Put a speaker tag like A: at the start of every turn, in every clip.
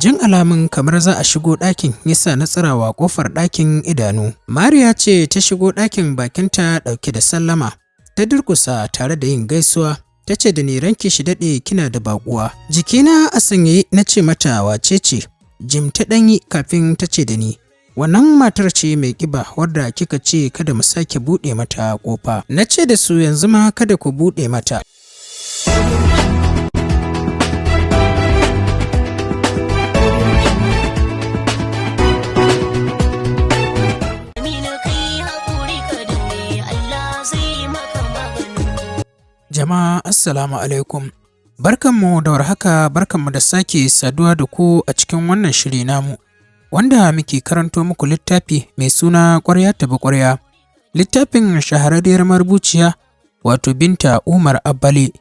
A: Jin alamun kamar za a shigo ɗakin yasa na tsirawa ƙofar ɗakin idanu. Mariya ce ta shigo ɗakin bakinta ɗauke da sallama. Ta durƙusa tare da yin gaisuwa. Ta ce da ni ranki shi daɗe kina da baƙuwa. Jikina a sanyaye na ce mata wace ce. Jim ta ɗanyi kafin ta ce da ni. Wannan matar ce mai ƙiba wadda kika ce kada mu sake buɗe mata ƙofa. Na ce da su yanzu ma kada ku buɗe mata. Jama'a assalamu alaikum. Barkanmu da warhaka, barkanmu da sake saduwa da ku a cikin wannan shiri namu wanda muke karanto muku littafi mai suna Ƙwarya tabi Ƙwarya. Littafin shahararriyar marubuciya wato Binta Umar Abbali.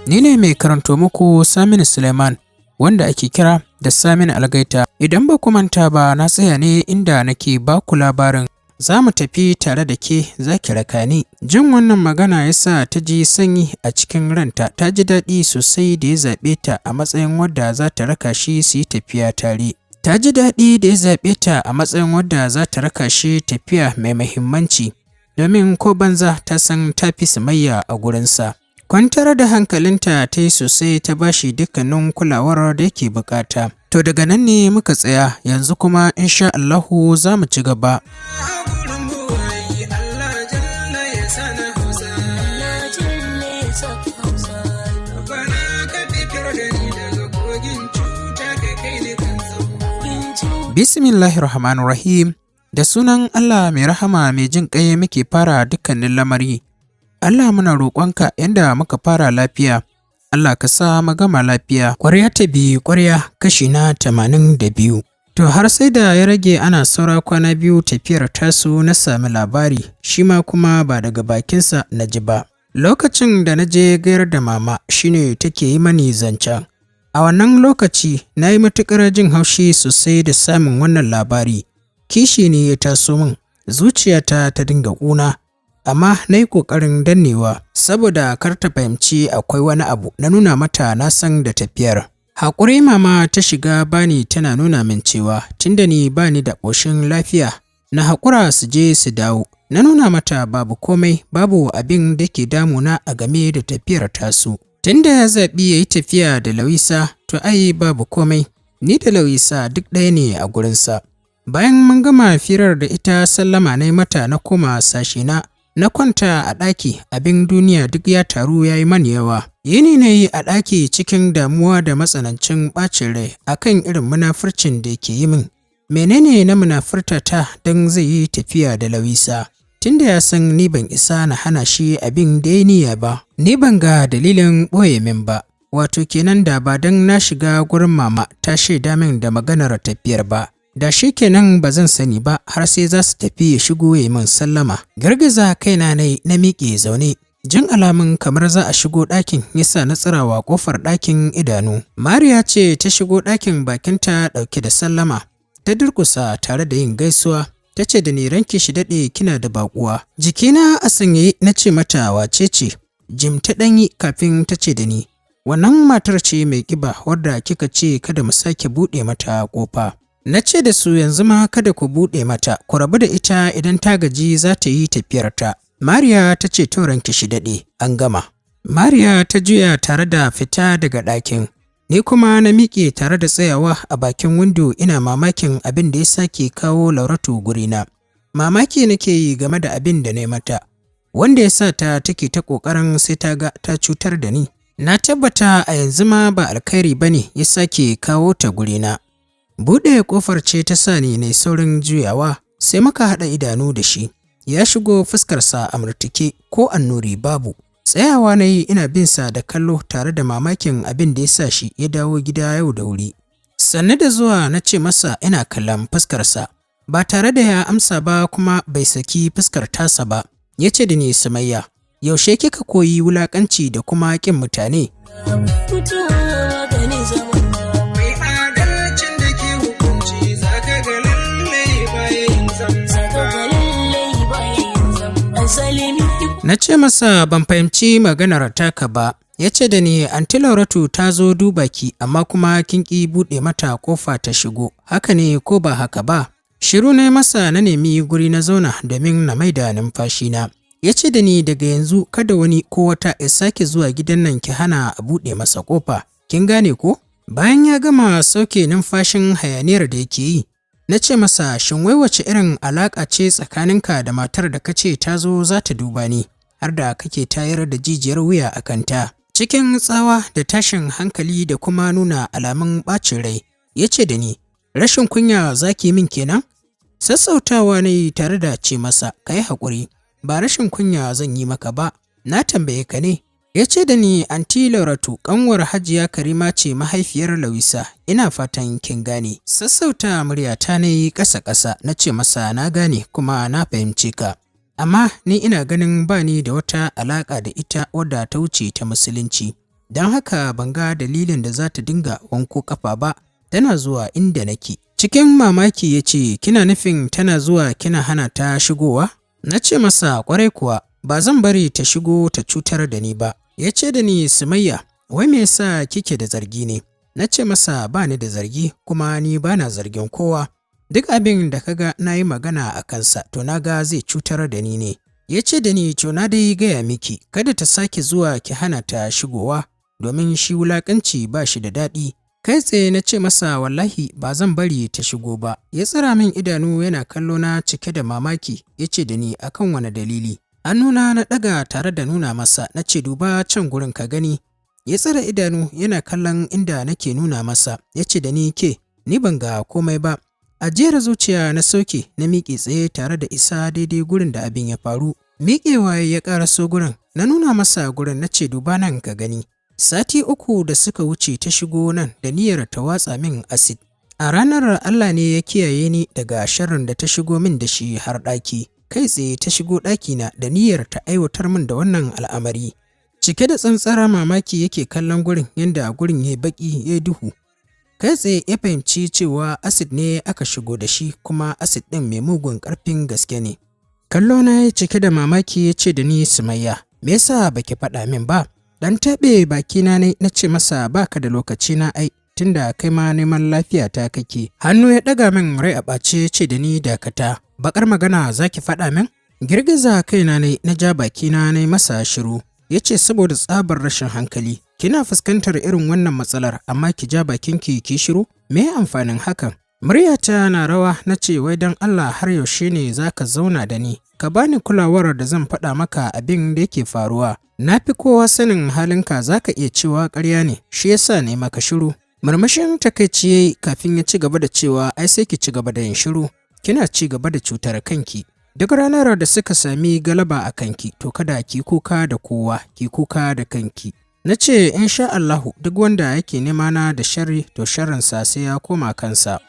A: Ni ne mai karanto muku Saminu Suleiman wanda ake kira da Saminu Algaita. Idan ba ku manta ba na tsaya ne inda nake ba ku labarin za mu tafi tare da ke za ki raka ni. Jin wannan magana ya sa ta ji sanyi a cikin ranta, ta ji daɗi sosai da ya zaɓe ta a matsayin wadda za ta raka shi su yi tafiya tare. Ta ji daɗi da ya zaɓe ta a matsayin wadda za ta raka shi tafiya mai muhimmanci, domin ko banza ta san ta fi Sumayya a gurinsa. Kwantar da hankalinta ta yi sosai ta bashi dukkanin kulawar da yake bukata. To daga nan ne muka tsaya, yanzu kuma insha Allahu za mu ci gaba. Bismillahirrahmanirrahim. Da sunan Allah mai rahama mai jin ƙai muke fara dukkanin lamari. Allah muna roƙonka yanda muka fara lafiya, Allah ka sa mu gama lafiya. Ƙwarya tabi Ƙwarya kashi na 82. To har sai da ya rage ana saura kwana biyu tafiyar tasu na sami labari, shi ma kuma ba daga bakinsa na ji ba. Lokacin da na je gayar da mama shine take yi mani zancen. A wannan lokaci na yi matuƙar jin haushi sosai da samun wannan labari. Kishi ne ya taso min, zuciyata ta dinga ƙuna. Amma na yi ƙoƙarin dannewa saboda kar ta fahimci akwai wani abu, na nuna mata na san da tafiyar. Haƙuri mama ta shiga bani tana nuna min cewa tunda ni bani da ƙoshin lafiya na haƙura su je su dawo. Na nuna mata babu komai, babu abin da ke damuna a game da tafiyar tasu. Tunda ya zaɓi ya yi tafiya da Lawisa, to ai babu komai, ni da Lawisa duk ɗaya ne a gurinsa. Bayan mun gama firar da ita sallama na yi mata na koma sashena. Na kwanta a ɗaki, abin duniya duk ya taru ya yi mani yawa. Yini na yi a ɗaki cikin damuwa da matsanancin ɓacin rai akan irin munafurcin da ke yi min. Menene na munafurta ta don zai yi tafiya da Lawisa? Tunda ya san ni ban isa na hana shi abin da ya niyya ba. Ni ban ga dalilin ɓoye min ba. Wato kenan da ba don na shiga gurin mama ta shaida min da maganar tafiyar ba. Da shi kenan ba zan sani ba har sai za su tafi ya shigo ya min sallama. Girgiza kaina na miƙe zaune. Jin alamun kamar za a shigo ɗakin yasa na tsirawa ƙofar ɗakin idanu. Mariya ce ta shigo ɗakin bakinta ɗauke da sallama. Ta durƙusa tare da yin gaisuwa. Ta ce da ni ranki shi daɗe kina da baƙuwa. Jikina a sanyaye na ce mata wace ce. Jim ta ɗanyi kafin ta ce da ni. Wannan matar ce mai ƙiba wadda kika ce kada mu sake buɗe mata ƙofa. Na ce da su yanzu ma kada ku buɗe mata, ku rabu da ita idan ta gaji za ta yi tafiyarta. Mariya ta ce to ranki shi daɗe, an gama. Mariya ta juya tare da fita daga ɗakin. Ni kuma na miƙe tare da tsayawa a bakin windo ina mamakin abin da ya sake kawo Lauratu gurina. Mamaki nake yi game da abin da na yi mata, wanda ya sa ta take ta ƙoƙarin sai ta ga ta cutar da ni. Na tabbata a yanzu ma ba alkhairi ba ne ya sake kawo ta gurina. Buɗe ƙofar ce ta sa ni ne saurin juyawa, sai muka haɗa idanu da shi. Ya shigo fuskarsa a murtuke ko annuri babu. Tsayawa na yi ina bin sa da kallo tare da mamakin abin da ya sa shi ya dawo gida yau da wuri. Sannu da zuwa na ce masa ina kallon fuskarsa. Ba tare da ya amsa ba kuma bai saki fuskar tasa ba. Ya ce da ni Sumayya, yaushe kika koyi wulaƙanci da kuma ƙin mutane? Na ce masa ban fahimci maganar taka ba. Ya ce da ni anti Lauratu ta zo duba ki amma kuma kin ƙi buɗe mata ƙofa ta shigo. Haka ne ko ba haka ba? Shiru na masa na nemi guri na zauna domin na maida numfashina. Ya ce da ni daga yanzu kada wani ko wata ya sake zuwa gidan nan ki hana a buɗe masa ƙofa. Kin gane ko? Bayan ya gama sauke numfashin hayaniyar da yake yi, na ce masa shin wai wace irin alaƙa ce tsakaninka da matar da kace ta zo za ta duba ni har da kake tayar da jijiyar wuya a kanta. Cikin tsawa da tashin hankali da kuma nuna alamun ɓacin rai, ya ce da ni, rashin kunya za ki min kenan? Sassautawa na yi tare da ce masa, ka yi haƙuri, ba rashin kunya zan yi maka ba, na tambaye ka ne. Ya ce da ni, anti Lauratu, ƙanwar Hajiya Karima ce mahaifiyar Lawisa, ina fatan kin gane. Sassauta muryata na yi ƙasa-ƙasa, na ce masa na gane kuma na fahimce ka. Amma ni ina ganin ba ni da wata alaƙa da ita wadda ta wuce ta musulunci, don haka ban ga dalilin da za ta dinga wanko ƙafa ba, tana zuwa inda nake. Cikin mamaki ya ce, kina nufin tana zuwa kina hana ta shigowa? Na ce masa ƙwarai kuwa, ba zan bari ta shigo ta cutar da ni ba. Ya ce da ni, Sumayya, wai me yasa kike da zargi ne? Na ce masa ba ni da zargi kuma ni ba na zargin kowa. Duk abin da kaga na yi magana a kansa to na ga zai cutar da ni ne. Ya ce da ni, to na dai gaya miki kada ta sake zuwa ki hana ta shigowa domin shi wulaƙanci ba shi da daɗi. Kai tsaye na ce masa wallahi ba zan bari ta shigo ba. Ya tsira min idanu yana kallo na cike da mamaki. Ya ce da ni akan wani dalili. Hannuna na ɗaga tare da nuna masa na ce duba can gurin ka gani. Ya tsira idanu yana kallon inda nake nuna masa. Ya ce da ni ke, ni ban ga komai ba. Ajiyar zuciya na sauke na miƙe tsaye tare da isa daidai gurin da abin ya faru. Miƙewa ya ƙaraso gurin. Na nuna masa gurin na ce duba nan ka gani. Sati 3 da suka wuce ta shigo nan da niyyar ta watsa min asid. A ranar Allah ne ya kiyaye ni daga sharrin da ta shigo min da shi har ɗaki. Kai tsaye ta shigo ɗakina da niyyar ta aiwatar min da wannan al'amari. Cike da tsantsara mamaki yake kallon gurin yadda gurin ya baƙi ya duhu. Kai tsaye ya fahimci cewa asid ne aka shigo da shi kuma asid ɗin mai mugun ƙarfin gaske ne. Kallo na ya cike da mamaki ya ce da ni, Sumayya, me yasa baki faɗa min ba? Dan taɓe bakina ne na ce masa baka da lokaci na ai tunda kai ma neman lafiya ta kake. Hannu ya ɗaga min rai a ɓace ce da ni dakata. Bakar magana za ki faɗa min? Girgiza kaina ne na ja bakina na masa shiru. Ya ce saboda tsabar rashin hankali. Kina fuskantar irin wannan matsalar amma ki ja bakinki ki shiru? Me amfanin hakan? Muryata na rawa na ce wai don Allah har yaushe ne za ka zauna da ni? Ka bani kulawar da zan faɗa maka abin da yake faruwa. Na fi kowa sanin halinka za ka iya cewa ƙarya ne, shi yasa ne maka shiru. Murmushin takaici yayi kafin ya ci gaba da cewa ai sai ki ci gaba da yin shiru. Kina ci gaba da cutar kanki. Duk ranar da suka sami galaba a kanki to kada ki kuka da kowa, ki kuka da kanki. Na ce insha Allahu duk wanda yake nema na da sharri to sharrinsa sai ya koma kansa.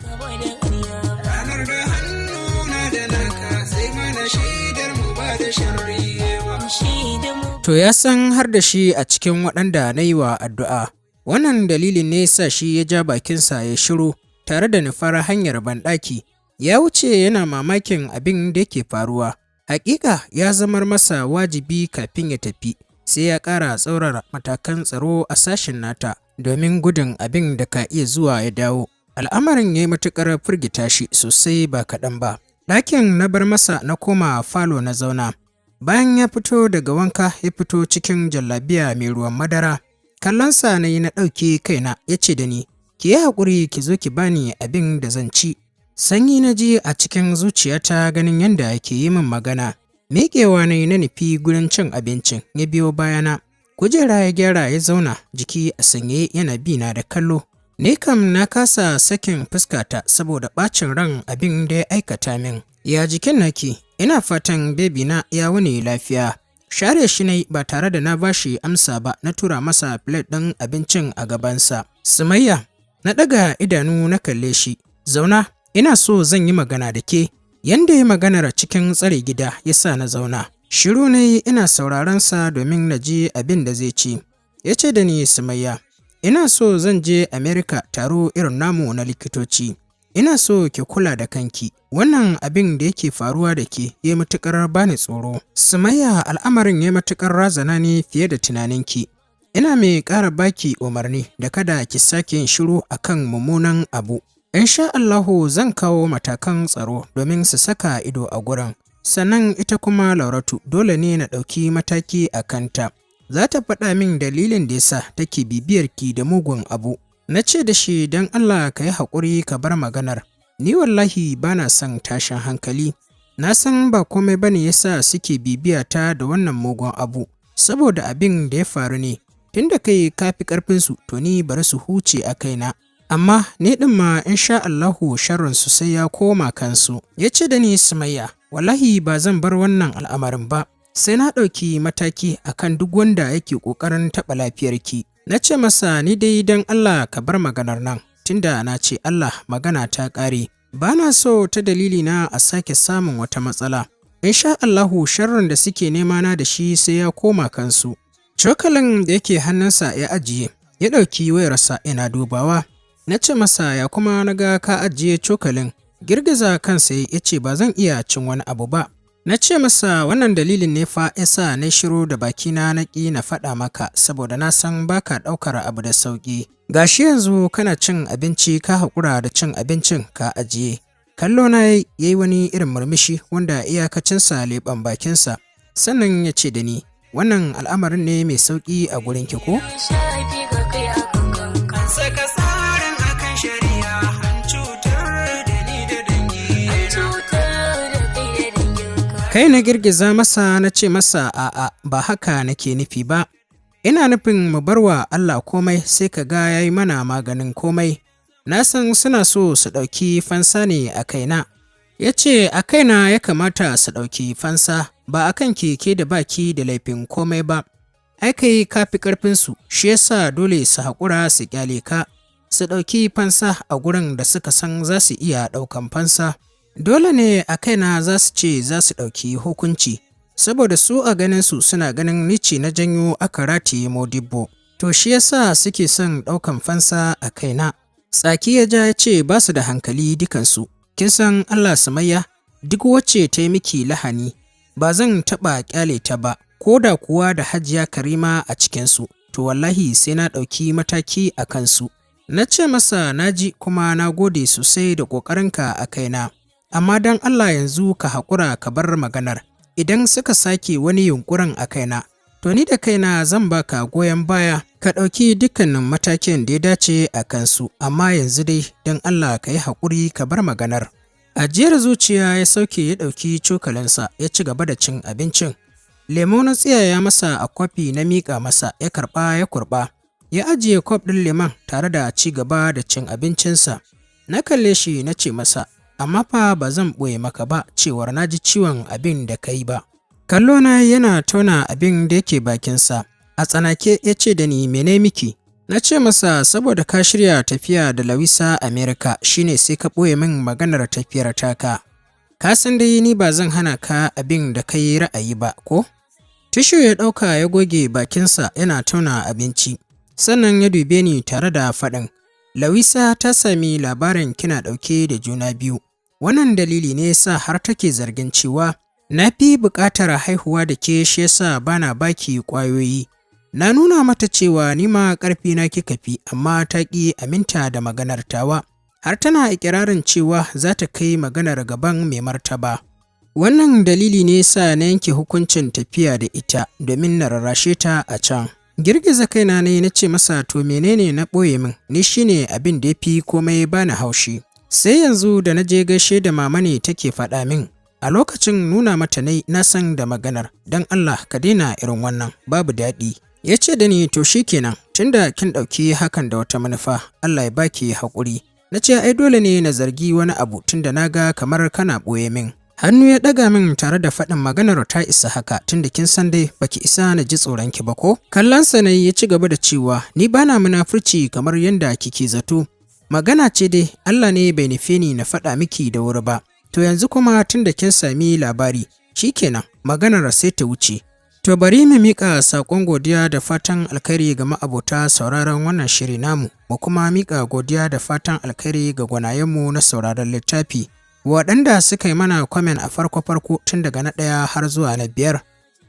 A: To ya san har da shi a cikin waɗanda na yi wa addu'a. Wannan dalilin ne sa shi ya ja bakinsa ya shiru tare da nufar hanyar banɗaki. Ya wuce yana mamakin abin da yake faruwa. Hakika ya zamar masa wajibi kafin ya tafi. Sai ya ƙara tsaurara matakan tsaro a sashin nata domin gudun abin da ka iya zuwa ya dawo. Al'amarin ya yi matuƙar firgita shi sosai ba kaɗan ba. Ɗakin na bar masa na koma falo na zauna. Bayan ya fito daga wanka ya fito cikin jallabiya mai ruwan madara. Kallonsa na yi na ɗauke kaina ya ce da ni, ki yi haƙuri ki zo ki bani abin da zan ci. Sanyi na ji a cikin zuciyata ganin yadda yake yi min magana. Miƙewa na yi na nufi gurin cin abincin ya biyo bayana. Kujera ya gyara ya zauna jiki a sanye yana bi na da kallo. Ni kam na kasa sakin fuskata saboda ɓacin ran abin da ya aikata min. Ya jikin naki, ina fatan bebi na ya wuni lafiya. Share shi ne ba tare da na bashi amsa ba na tura masa plate ɗin abincin a gabansa. Sumayya, na ɗaga idanu na kalle shi. Zauna, ina so zan yi magana da ke. Yanda ya maganar cikin tsare gida ya sa na zauna. Shiru ne ina sauraron sa domin na ji abin da zai ci. Ya ce da ni, Sumayya, ina so zan je Amerika taro irin namu na likitoci. ina so ki kula da kanki, wannan abin da yake faruwa da ke ya matuƙar bani tsoro. Sumayya, al'amarin ya matuƙar razana ne fiye da tunaninki. Ina mai ƙara baki umarni da kada ki sake yin shiru akan mummunan abu. Insha Allahu zan kawo matakan tsaro domin su saka ido a gurin. Sannan ita kuma Lauratu dole ne na ɗauki mataki a kanta. Za ta faɗa min dalilin da yasa take bibiyar ki da mugun abu. Na ce da shi don Allah ka yi haƙuri ka bar maganar. Ni wallahi ba na son tashin hankali. Na san ba komai bane yasa suke bibiya ta da wannan mugun abu. Saboda abin da ya faru ne. Tunda kai ka fi ƙarfinsu to ni bari su huce a kaina. Amma ni ɗin ma insha Allahu sharrinsu sai ya koma kansu. Ya ce da ni, Sumayya, wallahi ba zan bar wannan al'amarin ba. Sai na ɗauki mataki akan duk wanda yake ƙoƙarin taɓa lafiyarki. Na ce masa ni dai don Allah ka bar maganar nan. Tunda na ce Allah magana ta ƙare. Ba na so ta dalili na a sake samun wata matsala. Insha Allahu sharrin da suke nema na da shi sai ya koma kansu. Cokalin da yake hannunsa ya ajiye, ya ɗauki wayarsa yana dubawa. Na ce masa ya kuma na ga ka ajiye cokalin. Girgiza kansa ya ce ba zan iya cin wani abu ba. Na ce masa wannan dalilin ne fa yasa na shiru da bakina na ƙi na faɗa maka saboda na san baka ɗaukar abu da sauƙi. Gashi yanzu kana cin abinci ka haƙura da cin abincin ka ajiye. Kallo na ya yi wani irin murmushi wanda iyakacinsa leɓen bakinsa. Sannan ya ce da ni, wannan al'amarin ne mai sauƙi a gurinki ko? Kai na girgiza masa na ce masa a'a ba haka nake nufi ba. Ina nufin mu barwa Allah komai sai ka ga ya yi mana maganin komai. Na san suna so su ɗauki fansa ne a kaina. Ya ce a kaina ya kamata su ɗauki fansa ba a kan keke da baki da laifin komai ba. Ai kai ka fi ƙarfinsu shi yasa dole su haƙura su ƙyale ka. Su ɗauki fansa a gurin da suka san za su iya ɗaukan fansa. Dole ne a kaina za su ce za su ɗauki hukunci, saboda su a ganinsu suna ganin ni ce na janyo aka rataye Modibbo. To shi yasa suke son ɗaukan fansa a kaina. Tsaki ya ja ya ce ba su da hankali dukansu. Kin san Allah Sumayya, duk wacce ta yi miki lahani, ba zan taɓa ƙyale ta ba, ko da kuwa da Hajiya Karima a cikinsu, to wallahi sai na ɗauki mataki a kansu. Na ce masa na ji kuma na gode sosai da ƙoƙarinka a kaina. Amma don Allah yanzu ka haƙura ka bar maganar, idan suka sake wani yunƙurin a kaina, to ni da kaina zan baka goyon baya, ka ɗauki dukkanin matakin da ya dace a kansu, amma yanzu dai don Allah ka yi haƙuri ka bar maganar. Ajiyar zuciya ya sauke ya ɗauki cokalinsa ya ci gaba da cin abincin. Lemo na tsiyaya masa a kwafi na miƙa masa ya karɓa ya kurɓa, ya ajiye kwaf ɗin lemon tare da ci gaba da cin abincinsa. Na kalle shi na ce masa, amma fa ba zan ɓoye maka ba cewar na ji ciwon abin da ka yi ba. Kallona yana tauna abin da yake bakinsa. A tsanake ya ce da ni mene miki? Na ce masa saboda ka shirya tafiya da Lawisa Amerika shine sai ka ɓoye min maganar tafiyar taka. Ka san dai ni ba zan hana ka abin da ka yi ra'ayi ba ko? Tishu ya ɗauka ya goge bakinsa yana tauna abinci. Sannan ya dube ni tare da faɗin, Lawisa ta sami labarin kina ɗauke da juna biyu. Wannan dalili ne yasa har take zargin cewa na fi buƙatar haihuwa da ke shi yasa bana baki ƙwayoyi. Na nuna mata cewa ni ma ƙarfi na kika fi, amma ta ƙi aminta da maganar tawa. Har tana ikirarin cewa za ta kai maganar gaban mai martaba. Wannan dalili ne yasa na yanke hukuncin tafiya da ita domin na rarrashe ta a can. Girgiza kaina ne na ce masa to menene na ɓoye min, ni shine abin da ya fi komai bani haushi. Sai yanzu da na je gaishe da mama ne take faɗa min. A lokacin nuna mata na san da maganar, don Allah ka daina irin wannan, babu daɗi. Ya ce da ni to shikenan, tunda kin ɗauki hakan da wata manufa, Allah ya baki haƙuri. Na ce ai dole ne na zargi wani abu tunda na ga kamar kana ɓoye min. Hannu ya ɗaga min tare da faɗin maganar ta isa haka tunda kin san dai baki isa na ji tsoron ki ba ko? Kallonsa ne ya ci gaba da cewa ni bana munafurci kamar yanda kike zato. Magana ce dai Allah ne bai nufe ni na faɗa miki da wuri ba. To yanzu kuma tunda kin sami labari, shikenan maganar sai ta wuce. To bari mu miƙa saƙon godiya da fatan alkhairi ga ma'abota sauraron wannan shiri namu, mu kuma miƙa godiya da fatan alkhairi ga gwanayenmu na sauraron littafi, waɗanda suka yi mana kwamen a farko-farko tun daga na 1 har zuwa na 5.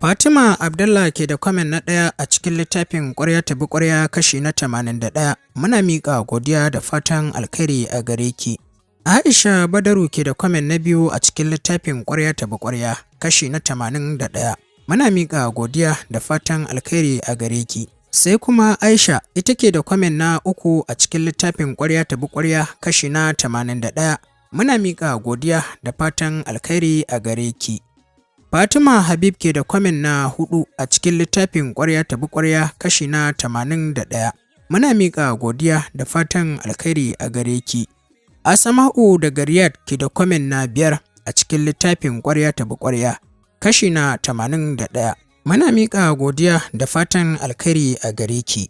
A: Fatima Abdullah ke da kwamen na 1 a cikin littafin Ƙwarya tabi Ƙwarya kashi na 81. Muna miƙa godiya da fatan alkhairi a gare ki. Aisha Badaru ke da kwamen na 2 a cikin littafin Ƙwarya tabi Ƙwarya kashi na 81. Muna miƙa godiya da fatan alkhairi a gare ki. Sai kuma Aisha ita ke da kwamen na 3 a cikin littafin Ƙwarya tabi Ƙwarya kashi na 81. Muna miƙa godiya da fatan alkhairi a gare ki. Fatima Habib ke da kwamen na 4 a cikin littafin Ƙwarya tabi Ƙwarya kashi na 81. Muna miƙa godiya da fatan alkhairi a gare ki. Asama'u daga Riyadh ke da kwamen na 5 a cikin littafin Ƙwarya tabi Ƙwarya kashi na 81. Muna miƙa godiya da fatan alkhairi a gare ki.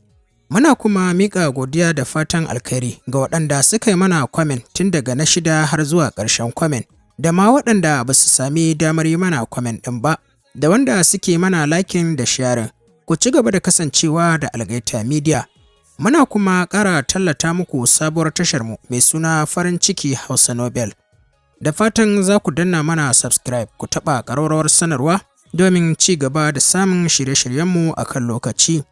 A: Muna kuma miƙa godiya da fatan alkhairi ga waɗanda suka yi mana kwamen tun daga na 6 har zuwa ƙarshen kwamen, da ma waɗanda ba su sami damar yi mana kwamen ɗin ba, da wanda suke mana liking da sharing. Ku ci gaba da kasancewa da Algaita Media. Muna kuma ƙara tallata muku sabuwar tasharmu mai suna farin ciki Hausa Novel. Da fatan za ku danna mana subscribe, ku taɓa ƙararrawar sanarwa domin ci gaba da samun shirye-shiryenmu a kan lokaci.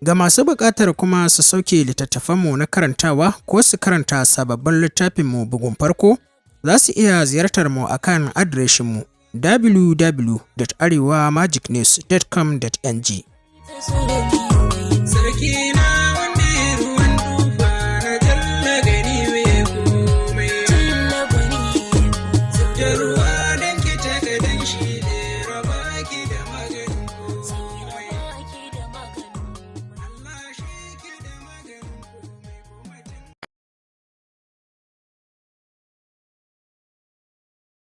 A: Ga masu buƙatar kuma su sauke littattafanmu na karantawa ko su karanta sababbin littafinmu bugun farko, za su iya ziyartar mu a kan adireshinmu www.arewamagicnews.com.ng.